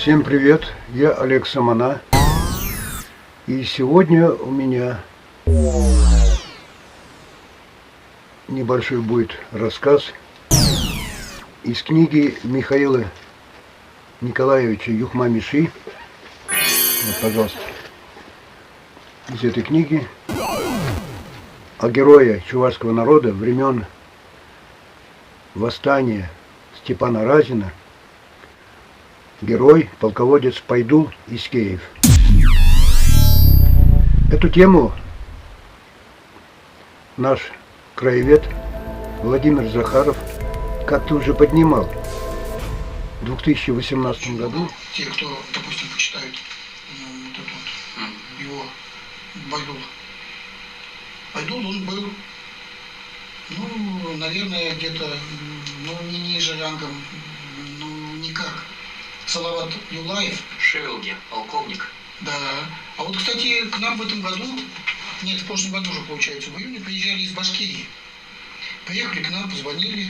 Всем привет, я Олег Самана, и сегодня у меня небольшой будет рассказ из книги Михаила Николаевича Юхма-Миши. Вот, пожалуйста, из этой книги о герое чувашского народа времен восстания Степана Разина, герой, полководец Пайдул Искеев. Эту тему наш краевед Владимир Захаров как-то уже поднимал в 2018 году. Те, кто, допустим, почитают его Пайдул. Пайдул, он был, наверное, где-то, не ниже рангом, никак. Салават Юлаев. Шевелги, полковник. Да. А вот, кстати, к нам в этом году, нет, в прошлом году уже, получается, в июне приезжали из Башкирии. Приехали к нам, позвонили.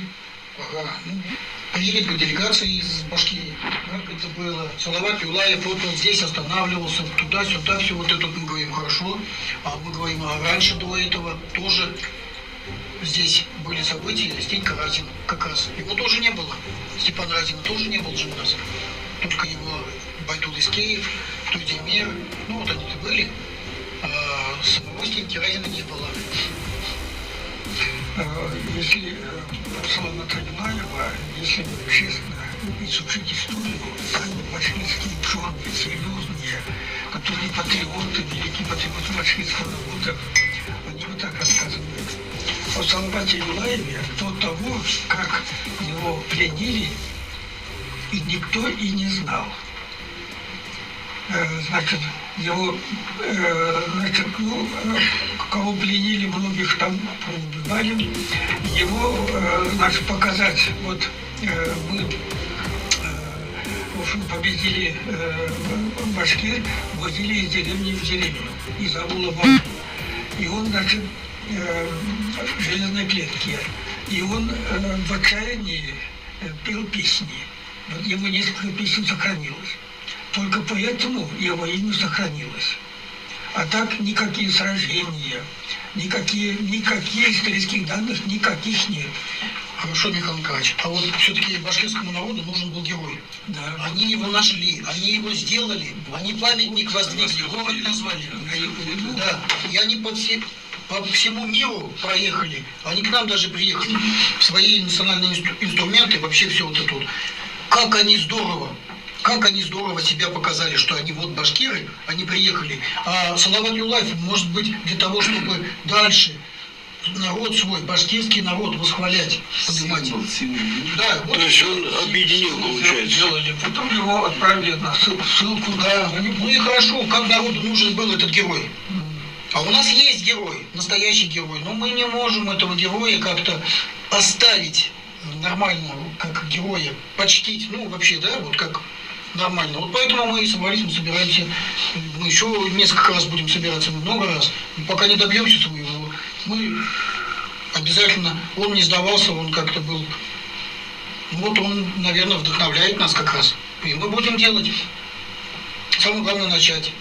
Приедет делегация из Башкирии. Как это было? Салават Юлаев вот здесь останавливался, туда-сюда, все вот это мы говорим хорошо. А мы говорим, а раньше до этого тоже здесь были события, Стенька Разин как раз. Его тоже не было. Степан Разина тоже не был же у нас. Только его Пайдул Искеев, Тудемир, вот они-то были. А самого Стеньки Разина не было. Если Салавата Юлаева, если честно изучить историю, сами башкирские ученые, серьезные, которые патриоты, великие патриоты башкирского народа, они вот так рассказывают о Салавате Юлаеве до того, как его пленили, и никто и не знал. Значит, его, кого пленили, многих там убивали, его, показать, вот мы, в общем, победили башкир, возили из деревни в деревню, из аула в аул. И он, в железной клетке, и он в отчаянии пел песни. Его несколько песен сохранилось. Только поэтому его имя сохранилось. А так никакие сражения, никакие исторических данных никаких нет. Хорошо, Михаил Николаевич, а вот все-таки башкирскому народу нужен был герой. Да. Они его нашли, они его сделали, они памятник воздвигли, город назвали. Да. И они по всему миру проехали, они к нам даже приехали, свои национальные инструменты, вообще все вот это вот. Как они здорово себя показали, что они вот башкиры, они приехали. А Салават Юлаев, может быть, для того, чтобы дальше народ свой, башкирский народ восхвалять, поднимать. Да, вот. То есть он объединил, получается. Делали. Потом его отправили на ссылку. Да. И хорошо, как народу нужен был этот герой. А у нас есть герой, настоящий герой, но мы не можем этого героя как-то оставить нормально, как героя, почтить, вообще, да, вот как нормально. Вот поэтому мы и собрались, мы собираемся, мы еще несколько раз будем собираться, много раз, пока не добьемся своего. Мы обязательно, он не сдавался, он как-то был, вот он, наверное, вдохновляет нас как раз. И мы будем делать. Самое главное начать.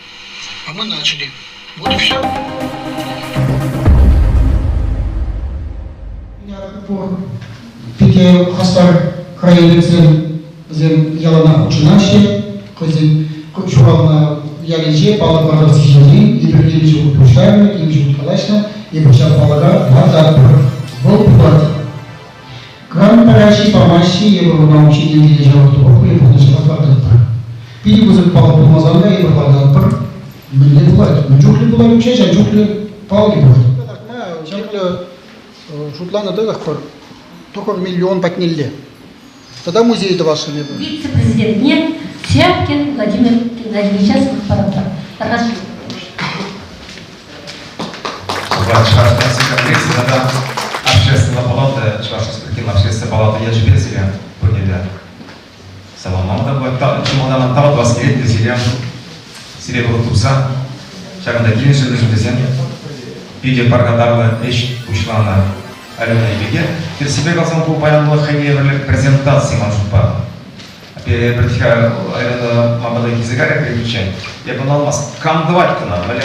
А мы начали. Вот и все. Пике хастар краеведцем зем ялана учинаши, козем кучуална ялиже палаквадов сижали, и приличи упущаем, и мжут калашна, и бычак палага ватар был плат. Кран параши помаши, его научили или жалоту, и подношла ватар. Пили вызов палак помазанга, и ватар пар. Мне плат. Джухли была учить, а джухли палки был. Шутлана дырах пар. Только миллион подняли. Тогда музей это ваше не было. Вице-президент нет, Сяпкин Владимир Геннадьевич. Сейчас прошу. Чувашская секретарь общественного палаты, Чувашская общественная палата Яжбезеля, Пурнеля. Саламанда, Чумадан Талат, Васкелет, Зелем, Серебро Тупса, Шагандакин, Шагандакин, Пиде Паргадарлы, Эш Ушлана, Алена Ибеге, Терсибек Алсанку Баянлы Хайеверлик презентации Маншупа. перебрать мамада языка как переключение. Я бы налмаз камдывать к нам, или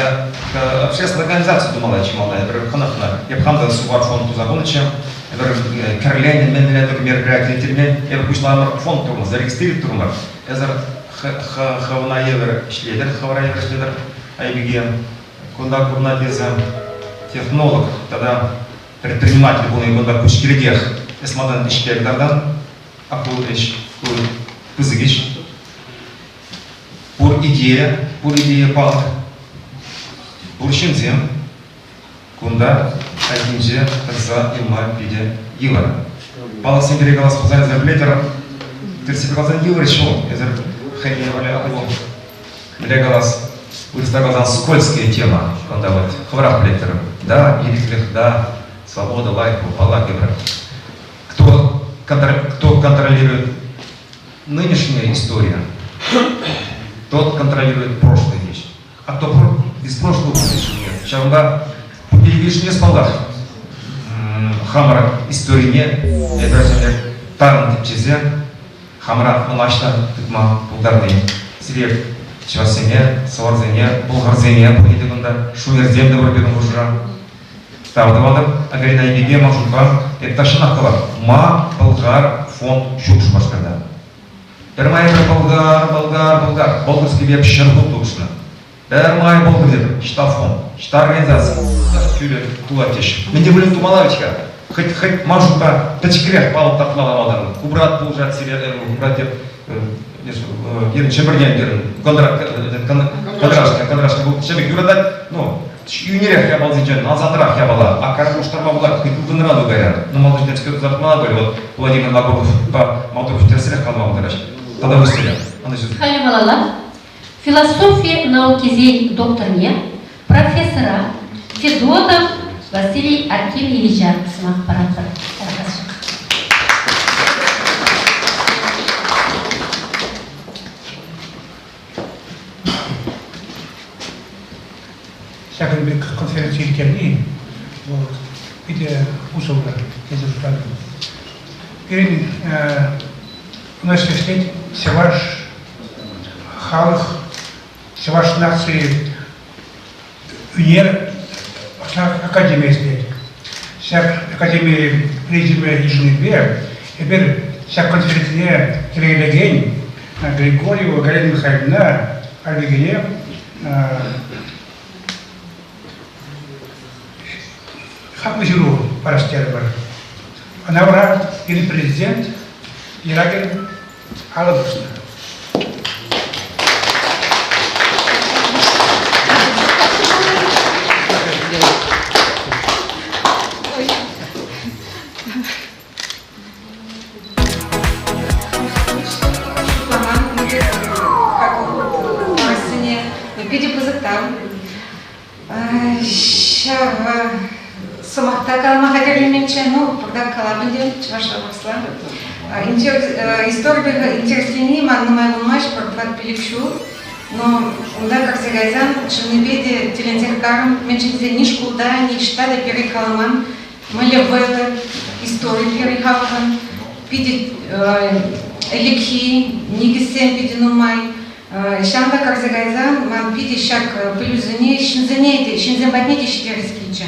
общественная организация думала, чем она, я бы хамда сувар фонд закона, чем карление, менеледер мероприятия термин, я бы пошла фонд турма, зарегистрировать турма, я за хавна евер шледер, хавра евер шледер, айбиген, куда курна деза технолог, тогда предприниматель был и куда кучкирегех, эсмадан ишкегдардан, акулыш, пызыгиш, пур идея палк, пур шинзем, кунда одинже такса имма пиде ила. Палк сем перегалас пузань за плетер, терсипказан ила решил, я за хэмия валя акло, перегалас, выставказан скользкая тема, кунда вот хврах плетер, да, ирихлих, да, свобода, лайку, палак, кто контролирует нынешняя история, тот контролирует прошлую вещь. А кто из прошлого будущего нет. Сейчас да, перевишь не спала. Хамра истории нет. Это же таран типчизе. Хамра млашта тыкма булгарный. Сирек чевасене, саварзене, булгарзене. Будет это шумерзем добро берем уже. Ставдавадам, агарина и мажука. Это шинахтала. Ма болгар фонд шукш башкарда. Пермай болгар. Болгарский веб щергут точно. Пермай болгар, штафон, шта организация. Фюрер кулатиш. Мне были тумалавичка. Хоть мажука, тачкрех пал таплала мадан. Убрат поужат себе, убрат Ерин Чемберген, Ерин Кондрашка был чемик юрадать, ну, юнирях я был зиджен, на задрах я была, а карму штарма была, хоть в раду горят. Ну, молодой детский зарплата были, вот Владимир Нагоров по Молдову в Терсерях канал Мадыраш. Тогда выступил. Халималала, философия науки зей докторне, профессора Федотов Василий Аркельевича Смахпаратор. Всякой конференции Керни, вот, где услуга из Устана. Перед университет Севаш Халах, Севаш нации Унер, Академия здесь. Вся Академия Резиме Ижнебе, теперь вся конференция Трилеген, Григорьева, Галина Михайловна, Альбегене, Хапмазиру Парастербар. Она враг или президент Ирагин Алабусна. Сомахтакал махадерлименче, ну, когда калабинде, чвашла масла. История интереснее, маннумай вумаш, парпат пилипшу, но да, как загайзан, членебеде телензеркаром, меньше нишку да, ничтада перекаламан, малевела, историю перехаван, пиди элекхи, нигисем пиди нумай. Шанда как загайзан, ман пиди шак плюзуне, шинзем батнети 4 скича.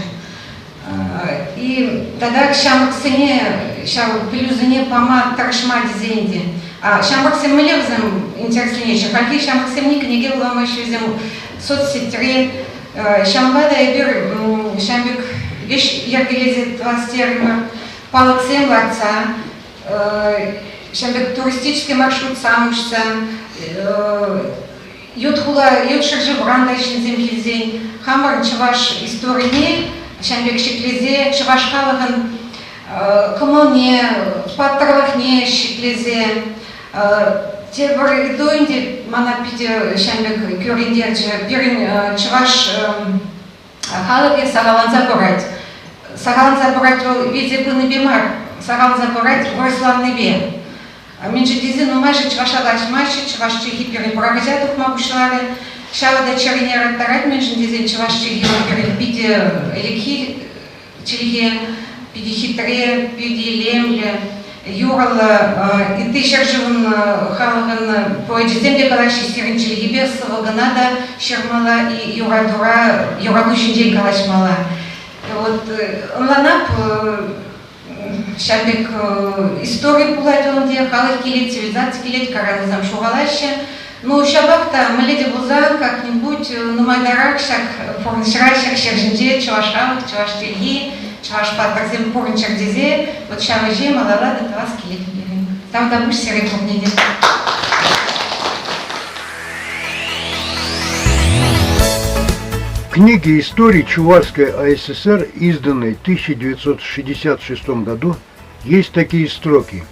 И тогда шамбаксене, плюзуне пома таршма дизенди. А шамбаксем мы левзем интереснее, хальки шамбаксем не книги лама швезем соцсети, шамбада и бир шамбик вещь яргелезет властерма, палаксем ларца, шамбик туристический маршрут самушца, ютхула ютшерже бранда шинзем хильзень, хамар чаваш истории. Шамбек шеклезе, Чавашхаваган, Комоне, Паттарлахне шеклезе, те варидуинди, манапиде Шамбек Кюриндерджи, Пирин Чаваш Халаге, Саралан заборать. Саралан заборать, везде был небемар, Саралан заборать, выросла небе. Меньше ну майже Чавашадаш майше, Чаваш Чехи Пирин Парагазятух Мабушларе, Шавада чернера тарать меньше дизель чуваш чеги пиде леки чеги пиде хитре пиде лемле юралы и тысяча живын халығын поэджизем де калаши сиринчилиги бес вагонада шермала и юраду шинжей калашмала. Вот онланап шапик история пулайтон де халых келет, цивилизация келет, каранызам шугалаще. Ну, шабакта маледи буза как-нибудь на майдарах шак порншрайшак шержинже чувашалых, чуваштельги, чувашпат такзем порнчак дезе, вот шавыже малала до того скелет берем. Там добыш серый клубни. Книги истории Чувашской АССР, изданной в 1966 году, есть такие строки.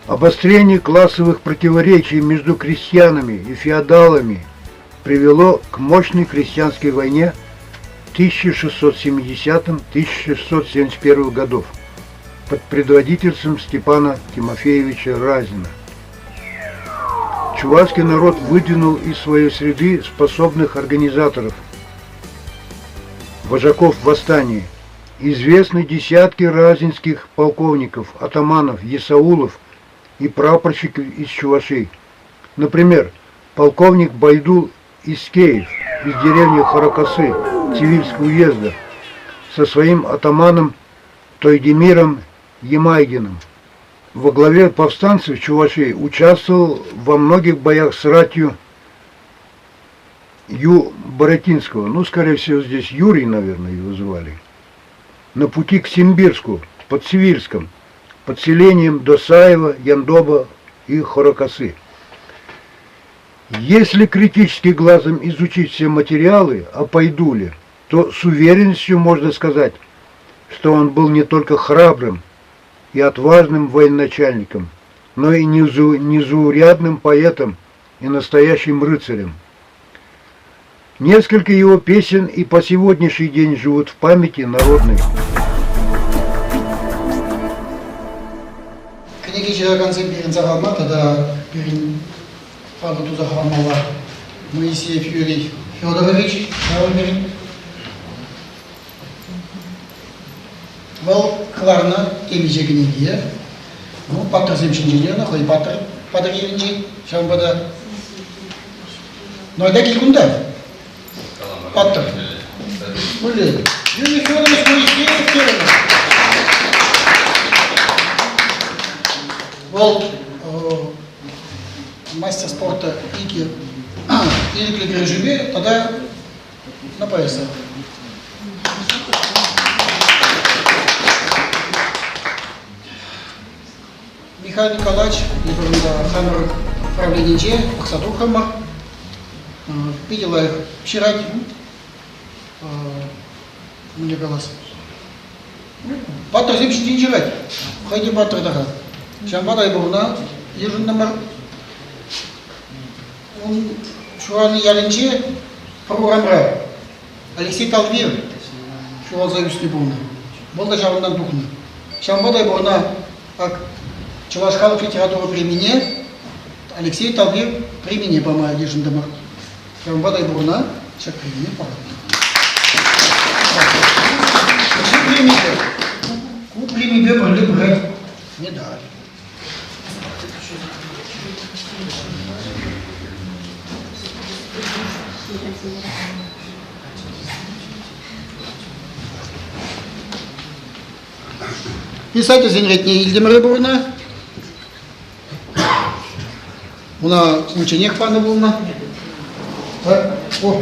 Обострение классовых противоречий между крестьянами и феодалами привело к мощной крестьянской войне 1670-1671 годов под предводительством Степана Тимофеевича Разина. Чувашский народ выдвинул из своей среды способных организаторов, вожаков восстания. Известны десятки разинских полковников, атаманов, есаулов и прапорщиков из Чувашей. Например, полковник Байдул Искеев из деревни Хорокосы Цивильского уезда со своим атаманом Тойдемиром Емайгиным. Во главе повстанцев Чувашей участвовал во многих боях с ратью Ю Боротинского. Ну, скорее всего, здесь Юрий, наверное, его звали. На пути к Симбирску, под Цивильском, под селением Досаева, Яндоба и Хорокосы. Если критически глазом изучить все материалы о Пайдуле, то с уверенностью можно сказать, что он был не только храбрым и отважным военачальником, но и незаурядным поэтом и настоящим рыцарем. Несколько его песен и по сегодняшний день живут в памяти народной. Книги Чираганцы Пирин Захалма, тогда Пирин Фадуту Захалмала, Моисеев Юрий Федорович, Пирин. Был кларна темиже книги, ну, паттер земчинжелена, хой паттер еринчи, шамбада. Но это кикунда. Паттер. Юрий Федорович, Моисеев Пирин. Был мастер спорта или режиме, тогда на поясах. Михаил Николаевич, хамер правления Пахсатухама, видела их вчера, мне голос. Паттер земщин не жрать, ходи паттер дага. Шамбада Ибуна, ежен номер. Он шуан ялинче программа. Алексей Талвир, шуан зависит Ибуна. Был даже он духна. Шамбада Ибуна, как чувашская литература племени, Алексей Талвир племени помогает ежен номер. Шамбада Ибуна, шаг племени помогает. Племени были брать медаль. Писатель Зенретний Ильдемир Бурна. Уна ученик пана Бурна. О.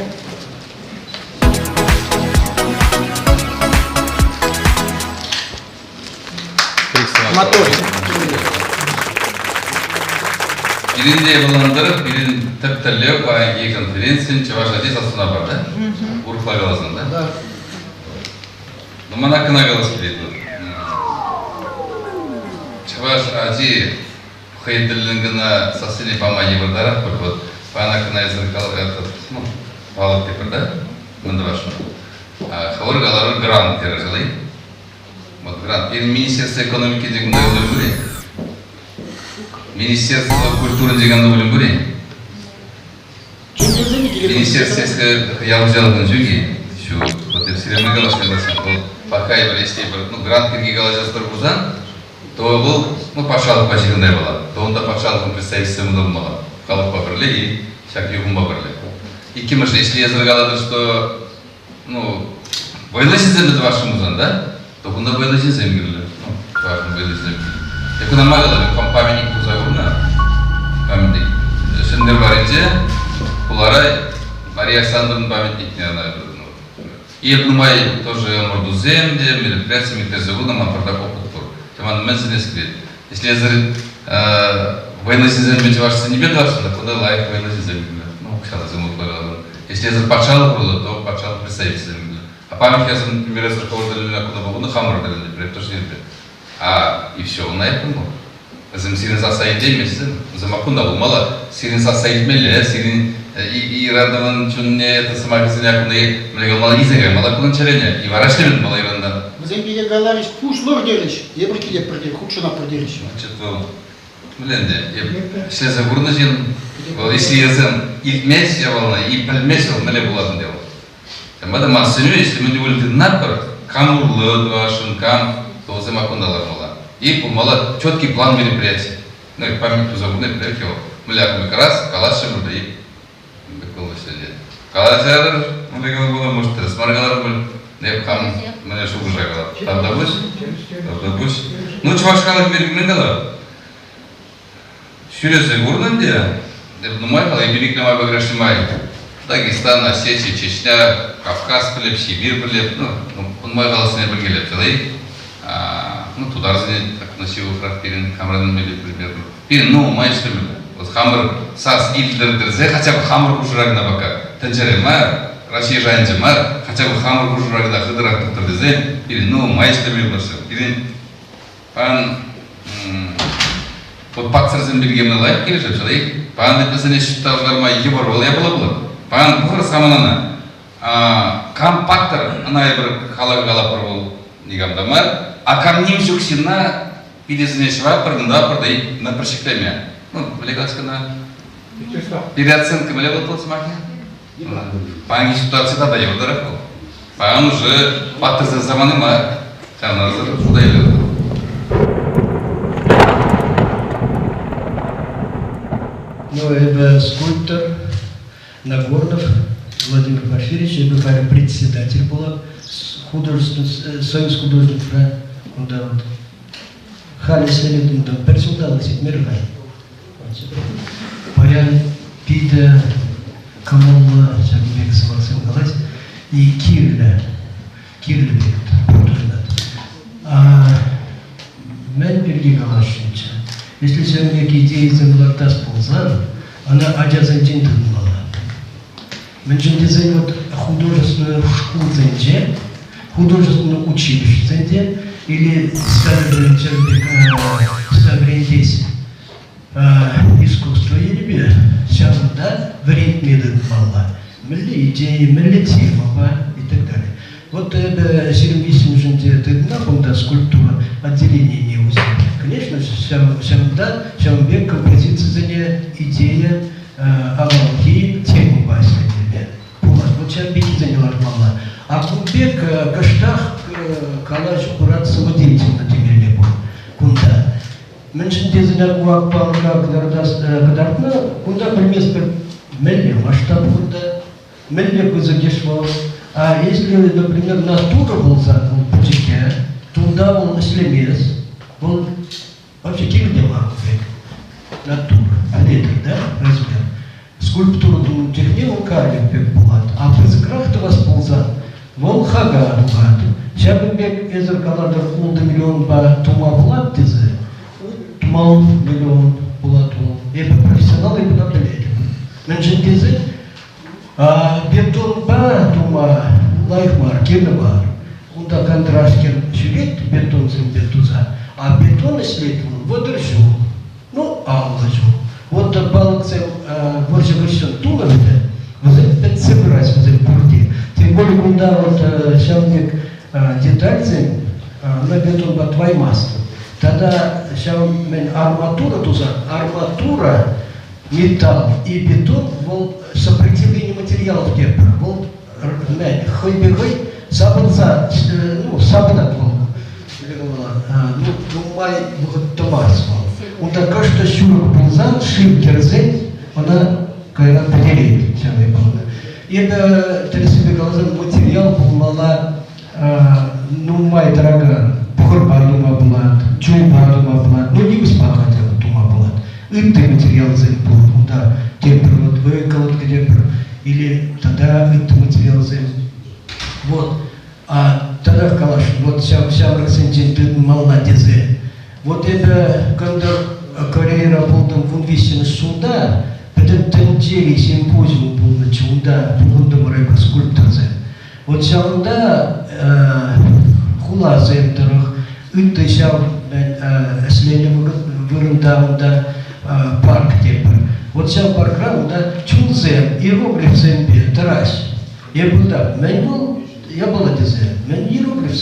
Мотор. Birinde bulandırıp, birini tepteliyor, bayi konferansiyin Çavaş Adis Asuna vardı. Urfa Galası'nda. Numan hakkına Galası biliydi. Çavaş Adi Hıydırlığına sasili pamayı vurdarak bakıp, bana hakkına yazılı kalıp balık tepirde, bunda başına. Havur gaları grant tercihli. Grant, bir Министерство экономики дегенде өлімбүрі. Министерство культуры дегенде өлімбүрі. Министерство яғызжалығын жүгі. Şu, вот это сиремы галас кандасан. Пока и валестей бір, ну, грант кірге галажас бір бұзан, то был, ну, патшалық башығындай болады. То онда патшалықтың представительстві болмаған. Халық бабырлы и всякий ум бабырлы. И кемеш, если езергалады, что, ну, байлышызем это вашим узан, да? То кунда байлышызем гирлі. Ну, важно байлышызем гирлі. И куда магала, памятник тузагурна, памятник. Шендер барите, Куларай, Мария Александровна памятник не она. И Эрнумай тоже Мордузем, где мероприятиями Терзевуна, Манфардаков, Подпор. Таман Менсен скрит. Если я военнозизем ведь ваши не бедваши, так куда лайк военнозизем. Ну, сейчас ему говорил. Если я патшал было, то патшал представитель. А память я, например, если кого-то куда был, на хаммер дали, например, то что нет. А и все, он на этом был. Зам сирин сасайт демес, замакунда был мало, сирин сасайт меле, сирин и радован чунне это сама казаня кунда млегал мало изега, мало кунда чареня, и варашлемет мало иранда. Зембиде галариш пуш лор делиш, ебрикиде продел, худшо на проделиш. Что-то, бленде, если за гурнажин, если я зам и месяц я волна, и пальмесяц мле было дело. Там это массеню, если мы не будем напор, кам лод вашим кам, то замакунда лармала. И мало четкий план мероприятий. Ну, и память узагурный мероприятий. Мы лягем как раз, калаш шамрда и беколы сидят. Калашар, мы лягем было, может, сморгалар был, не кам, мне шубу жагала. Правда будь? Правда будь? Ну, чувашкалар мероприятий. Сюрез загурным где? Ну, майкала и берег-намай баграшимай. Дагестан, Осетия, Чечня, Кавказ, Плеб, Сибирь, Плеб. Ну, он майкала с ней багелет. Ну, туда разные так носил фраг перед камерами или примерно. Перед, ну, майскими. Вот хаммер сас идлер дерзе, хотя бы хаммер кушраг на бока. Тенджере мар, Россия жанже мар, хотя бы хаммер кушраг на хыдрак доктор дезе. Перед, ну, майскими было. Перед, пан, вот паксерзен бельгемный лайк кирежет, человек. Пан написано, что нормально еборвал, я была. Пан кура саманана. Кам пактер, она я бы халага провол нигамдамар. А ко мне жуксина перезнешва прогнда продай на прощектеме. Ну, влегатска на переоценка влегла тот смаки. Пани ситуация тогда я ударил. Пан уже патер за заманы мар. Там назад куда идет. Ну, это скульптор Нагорнов Владимир Порфирьевич, это председатель была Союз художников, куда вот Халис Левитон персонал сетмиргай. Паян Пита Камалла Чагбек Самарсен Галась и Кирля Турнат. А мен Берги Галашинча. Если сегодня идеи замлата сползан, она одязантин думала. Мен же дизайн вот художественную школу зенже, художественное училище зенде, или скажем, здесь искусство и ребят, сейчас да, время медленно мало, милли идеи, милли тема и так далее. Вот это 78 это скульптура отделения не узел. Конечно, всегда век композиция идея аванги тему баскетбола. Вот сейчас беги заняла мало. А кумбек каштах калаш курат самодеятельно теперь был. Кунда. Меньше дезинар гуакпан кадартна кунда пример мелли масштаб кунда мелли кузагешвал. А если, например, натура был за путике, туда он слемес, он вообще кирдела натура, летр, да, размер. Скульптура техники он карлик была, а в языках-то восползан. Вон хага дугату. Шабинбек езеркаларда улды миллион ба тума булат дизе. Тумал миллион булату. Это профессионал и подавляет. Меньше дизе. Бетон ба тума лайфмар кирнабар. Унда контрастер швед бетон зим бетуза. А бетон исследовал водержу. Ну, аллажу. Вот балаксем больше вышел туловите. Вот это собирать в этом бурде. Тем более, куда вот шамник детальцы на бетон по твой масло. Тогда шамник арматура туза, арматура, металл и бетон, вот сопротивление материалов кепра. Вот хой-бегой, сабанза, ну, сабанат, ну май вот томарсвал. Он так кажется, сюрк пулзан, шим керзен, она когда поделит, чем я помню. И это телесипе глазом материал полмала, ну май дорога, похорба дума была, чуйба дума была, ну не успаха дума была. И ты материал зен был, да, темпер вот выколот темпер, или тогда это материал зен. Вот. А тогда в калаш, вот вся процентин ты молодец. Вот это, когда Корея работала в инвестиционном суда, это тендели симпозиум был на чунда, бугунда река скульптурзе. Вот чунда хула зентерах, это вся следование вырунда парк тепер. Вот вся паркраунда чунзе иероглиф зембе тарась. Я был да, я был отезе, мен иероглиф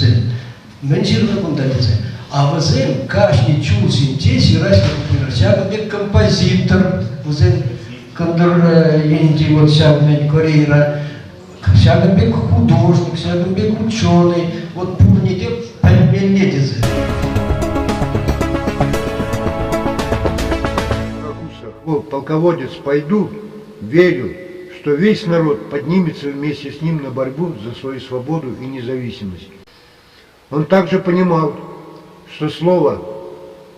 мен жиргунда отезе. А в зем кашни чунсин тесь ирась например, всякий композитор, в зем кондор инди вот всякий Корея, всякий художник, всякий ученый, вот пурните пельмени. Полководец Пайду, верю, что весь народ поднимется вместе с ним на борьбу за свою свободу и независимость. Он также понимал, что слово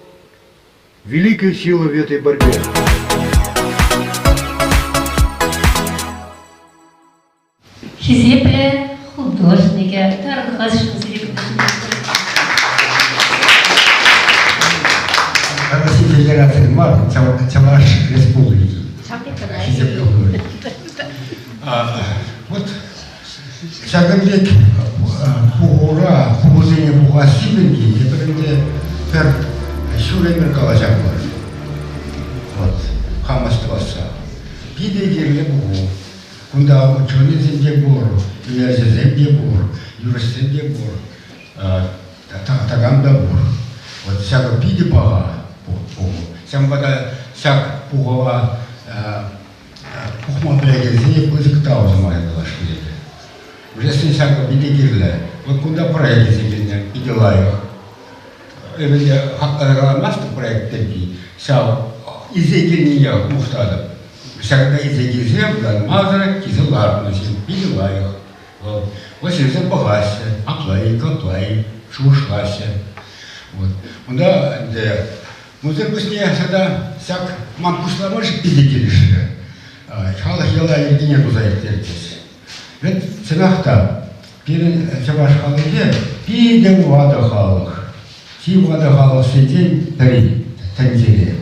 – великая сила в этой борьбе. Хизепе художника, Тархашин Российской Федерации МАР, Чаваш Республики. Вот Шагамбек Пугура, Пугузине Пугасибенки, это где пер Шулемер Калашаквар. Вот, Хамастваса. Пидегерле Пугу, кунда ученый Дебор, университет Дебор, юрист Дебор, Таганда Бор. Вот всяко пиди пага. Самбада всяк пугова пухмаблеге зне пызык таузыма это шкиде. Уже всяко бидегирле. Вот куда проект зегине иделаях. Эвеле маста проект таки. Сау изегиния мухтада. Всякда изегизем дан мазара кизелар носим иделаях. Вот сюда багася, аплай, шушлася. Вот. Да, да. Музыку с ней всегда всяк мампушла может пилить решили. Халах ела и нету за это. Ведь ценах-то перед чаваш халахе пидем вада халах. Ти вада халах сидень три тензеле.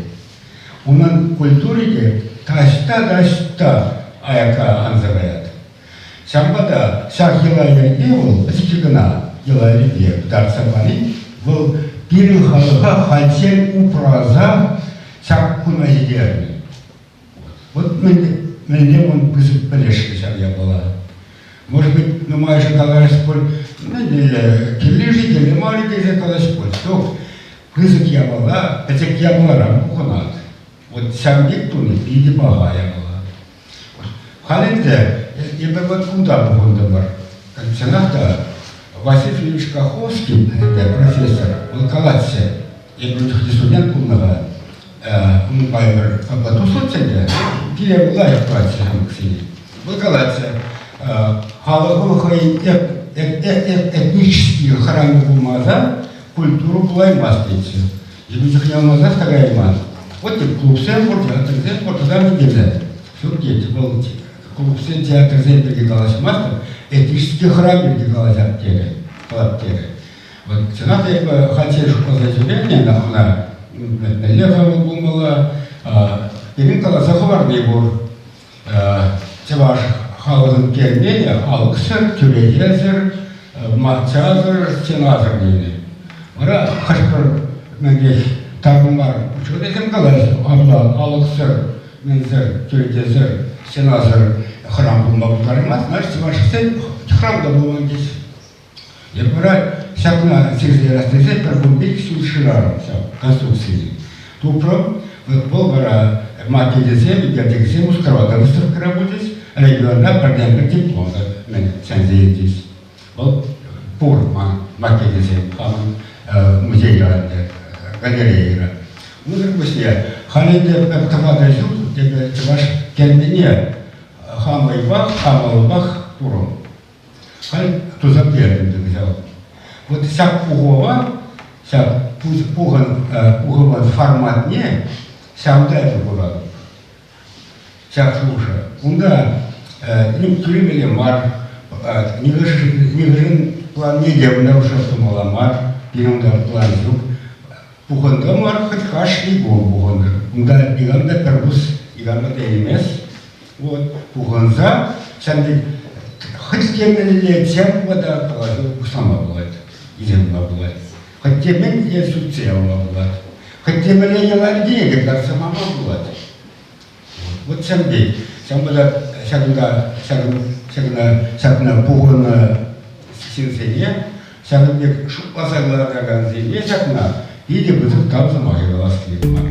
У нас культуре ташта аяка анзарает. Самбада всяк ела и девол, посетигана ела и дев. Дар сабани был перехалха хотел упраза всякую назидерни. Вот мне он пысок полешки я была. Может быть, ну моя же калашполь, ну не килижители, маленькие же калашполь. То пысок я была, это я была рампуханат. Вот сам диктуны пиди бага я была. Халенде, я бы вот куда бугундамар. Как ценах-то Василий Филиппович Каховский, это профессор, он калатся, я говорю, студент полного, он поймер, а потом слушайте, где была я платье, он калатся, халаху этнические храмы бумаза, культуру плаймастыйцы. И вы захнял назад такая иман. Вот и клуб Сэмпорт, а так Сэмпорт, туда мы где-то. Все где-то, клуб Сэмпорт, театр Сэмпорт, гигалась маска, этнические храмы гигалась аптеки. Вот цена я бы хотел показать время, на левом думала, перекала захварный бур, цеваш халын кермения, алксер, тюрегезер, мацазер, стеназер. Ора хашпар менгеш тармар, учёный земгалась, алксер, мензер, тюрегезер, стеназер, храм был мабутармат, значит, цеваш храм добыл здесь. Я говорю, всякая сельская растение, как бы бить сушираром, конструкции. Тупро, Болгара, матери земли, где землю скрывать, выставка работать, регионально продемка диплома, цензии здесь. Вот пор матери земли, музейда галерея. Ну, допустим, халиде птамада жил, тебе чуваш кендине хамайбах, хамалбах туром. Халь тузаперден взял. Вот вся пугова, вся пугова форматне, вся удача была. Вся слуша. Унда не кремели мар, не гажин план не демна уже думала мар, переунда план зуб. Пуханда мар хоть хаш и гол пуханда. Унда иганда пербус иганда теймес. Вот пуханза, сянди хоть темели тем вода положил сама была, иземна была. Хоть темели я суцела была. Хоть темели я ларди, когда сама была. Вот сянди, сямбада сягна пухана синсене, сягна шупасагла гаганзене сягна. Или бы тут там замагивалась клипа.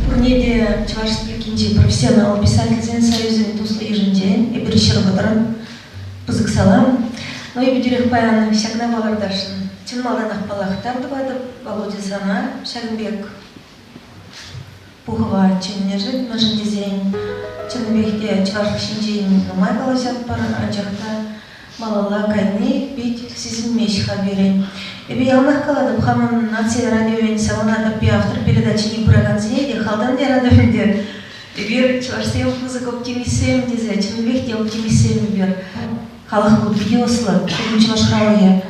Пурнеде Чувашский кинчи профессионал писатель Союза Туслы Ежендень и Брищербадран Пузыксалам. Но и бедюрех паян всегда балардашин. Чынмалданах палахтар дывады Володя Сана, Шагбек Пухова Ченнежит, Мажендизень, Ченнебехте Чувашский Шинджень, Намай Галасят Пара Анчахта. Малала кайны бит сезон меч хаберин. Эби ялнах каладым хамын нация радиоин саванада пи автор передачи не проганзеде халдан де радиоинде. Эбир чувашсем музыка оптимисем дезе, чынбехте оптимисем бир. Халах бут видеослы, эбин чуваш халая.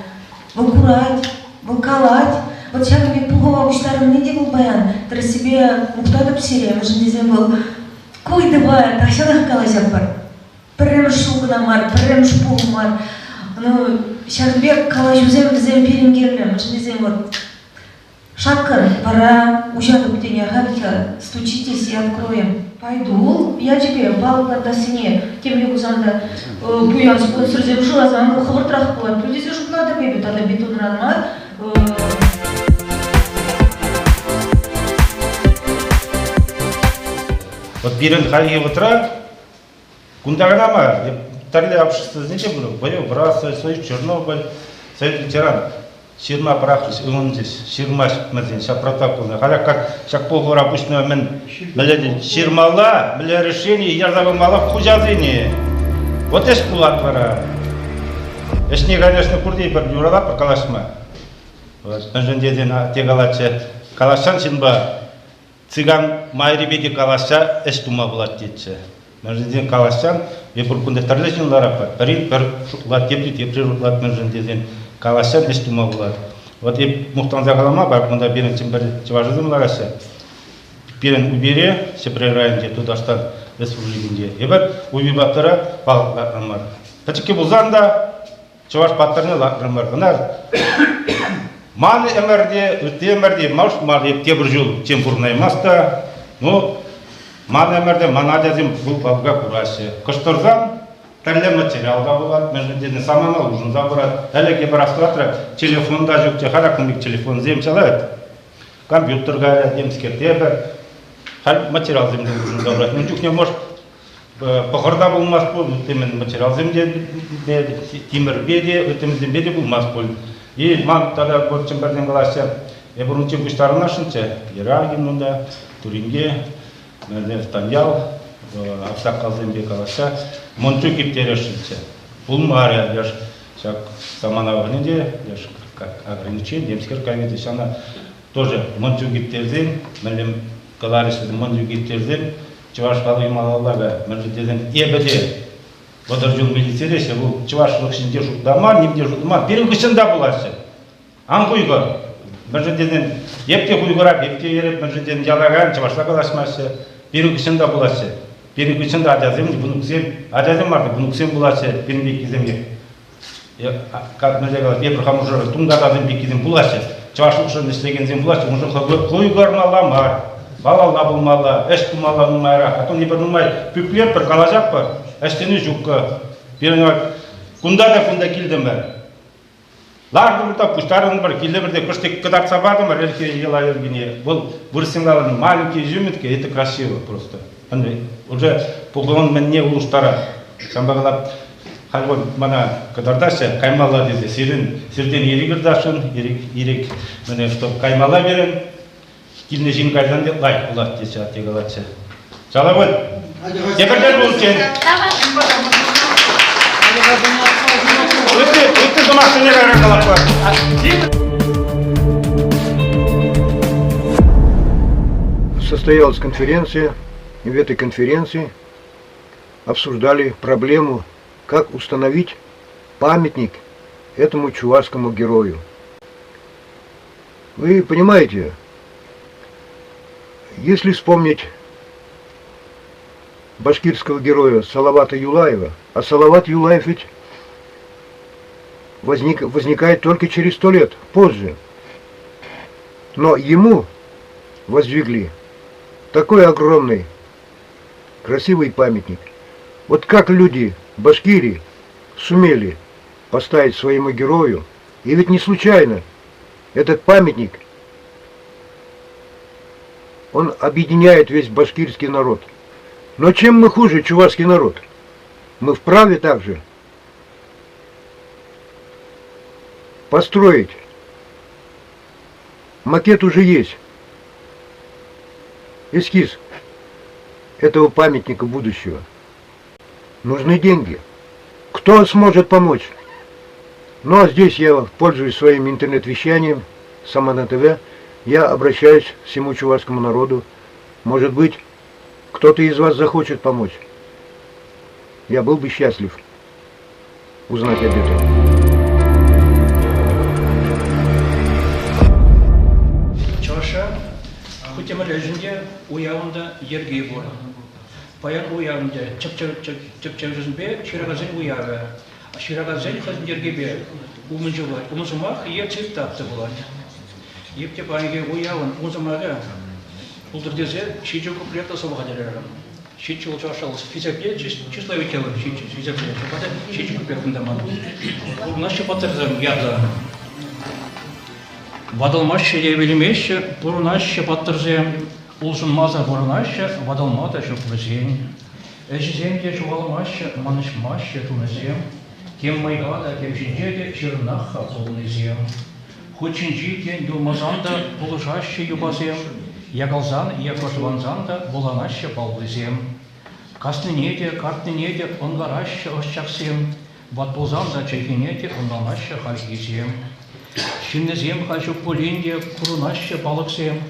Бұл курать, бұл калать. Вот шагы бит пугова уштарын не де был баян. Тыры себе муктадып сире, мыжын дезем был. Койды баян, тахшадах калазяк бар. Прям шугнамар, прям шпугмар. Ну, Шагбек калажузем везем перенгерлем, жнезем вот. Шаккар, пора ужатып тене хабика, стучитесь и откроем. Пойду, я тебе балларда сине, темле гузанда буян спонсорзем шулазан, хавыртрах булат. Люди зюшут надо бебет, ада бетон ранмар. Вот бирен хайе ватра. Кундагнама, тарли общество, знаете, было, бою, брат, Союз, Чернобыль, Союз ветеран, Ширма прахлис, и он здесь, Ширма, смотрите, сейчас протокол, хотя как, сейчас полгода обычно, блядь, Ширмала, бля, решение, я забыл мало хужазение. Вот это была пора. Если, конечно, курдей пердюрала, по калашма. Вот, нужен дедин, те галаче, калашан синба, цыган, мои ребята калаша, эстума была тече. Маженден калашан, я буркунда тарлешин ларапа, парин пер лат тепри лат маженден калашан эстума была. Вот я мухтанза калама, баркунда берен тем бер чуважызым лараса. Берен убере, се прерайнде туда штан республикинде. Ебер убибатора пал латрамар. Пачки бузанда чуваш паттарны латрамар. Гнар маны эмерде, үте эмерде, маш мар ебте бир жол темпурнай маста. Ну маны эмерде манадязим бул балга курасы. Кыштырзам тәлле материалда булат, межден самана ужын забырат. Әлеге бир автотра телефонда жокча харакындык телефон земчалат. Компьютерга демскерде бир хал материал земден ужын забырат. Ну жукне может похорда булмас бул, темен материал земде тимир беде, өтемизден беде булмас бул. И ман тада борчым берден каласа. Бурунчы куштарына шынча, Ирагин мында, Туринге, Станял, Аксакал земде каласа, Мончу киптері шынча. Бұл мария, яш самана вагнеде, яш ограничен, демскер камеды шана тоже Мончу киптерден, мәлем каларисуден Мончу киптерден, чуваш калы малалага, мәлжеден ебеде. Бодыр жол медицинесе, бұл чувашылық ішінде жұқтама, немде жұқтама, перенгішінде боласы. Аңғойғы, мәлжеден епте құйғырап, епте еріп, мәлжеден жалаған, чувашла қалашмасы, перенгішінде боласы. Перенгішінде адязем, бұны күсем, адязем барды, бұны күсем боласы, перенбек кеземге. Мәлже қалады, епірхам ұжыры, тұңдад адым бекезем боласы, чувашылық үшін істегензем боласы, ұжыр құйғырмаламар. Балалла булмалла, эш булмалла нумайра, атон не нумай, пүплер бір калажак бар, эштени жукка. Берен кунда килдем бар. Ларды бұрта пуштарын бар, килде бірде күштек кадар сабадым бар, элке ела ергене. Бұл бурсингаларын маленькие жюмитки, это красиво просто. Уже пугон мен не улуштара. Самбагалап Халгон мана кадардаша каймала деди. Сирден еригирдашын, ерик мене что каймала берем. Килне жин кайдан деп лайк булат десе атегалатчы. Жалабын. Теперден болчен. Өтті домақты нерара қалап бар. Состоялась конференция, и в этой конференции обсуждали проблему, как установить памятник этому чувашскому герою. Вы понимаете, если вспомнить башкирского героя Салавата Юлаева, а Салават Юлаев ведь возникает только через 100 лет позже, но ему воздвигли такой огромный, красивый памятник. Вот как люди Башкирии сумели поставить своему герою, и ведь не случайно этот памятник, он объединяет весь башкирский народ. Но чем мы хуже, чувашский народ? Мы вправе также построить. Макет уже есть. Эскиз этого памятника будущего. Нужны деньги. Кто сможет помочь? Ну а здесь я пользуюсь своим интернет-вещанием, Самана ТВ. Я обращаюсь к всему чувашскому народу. Может быть, кто-то из вас захочет помочь. Я был бы счастлив узнать об этом. Темір жүзінде уявында ерге бор. Паян уявында чып-чып жүзінде ширағазен уявы. Ширағазен қызын ерге бер. Умынжы бар. Умынжымақ ер чип тапты болады. Епте байге уявын умынжымағы бұлдырдезе шеже көпіректі собаға дәрерім. Шеже ұлшашалы физепе число ветелі физепе. Шеже көпіректінде маны. Бұл нашы батырзым яды. Вадалмаще левелемеще, бурунаще паттырзем, улжынмаза бурунаще, вадалмата шөпвізем. Әжіземде жуалмаще, манышмаще тунызем, кем майгада, кем жинжеде жирнаққа болынызем. Хочинжиде юлмазанда булышаще юбазем, ягалзан, якошванзанда буланаще балвызем. Каснынеде, картнынеде, онгараще ошчақсем, ватбулзанда чайхинеде, онданаще халгизем. Шиннезем хачук полинде курунаще балыксем,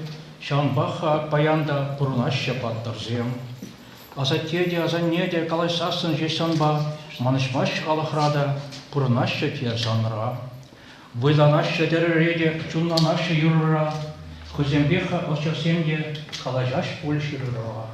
шанбаха паянда курунаще паттырзем. Азаттеде, азаннеде калайсасын жесанба, манышмаш алахрада, курунаще тиасанра. Выланаще дерреде, чуннанаще юрра, хузембеха ошчасемде калайжаш польширра.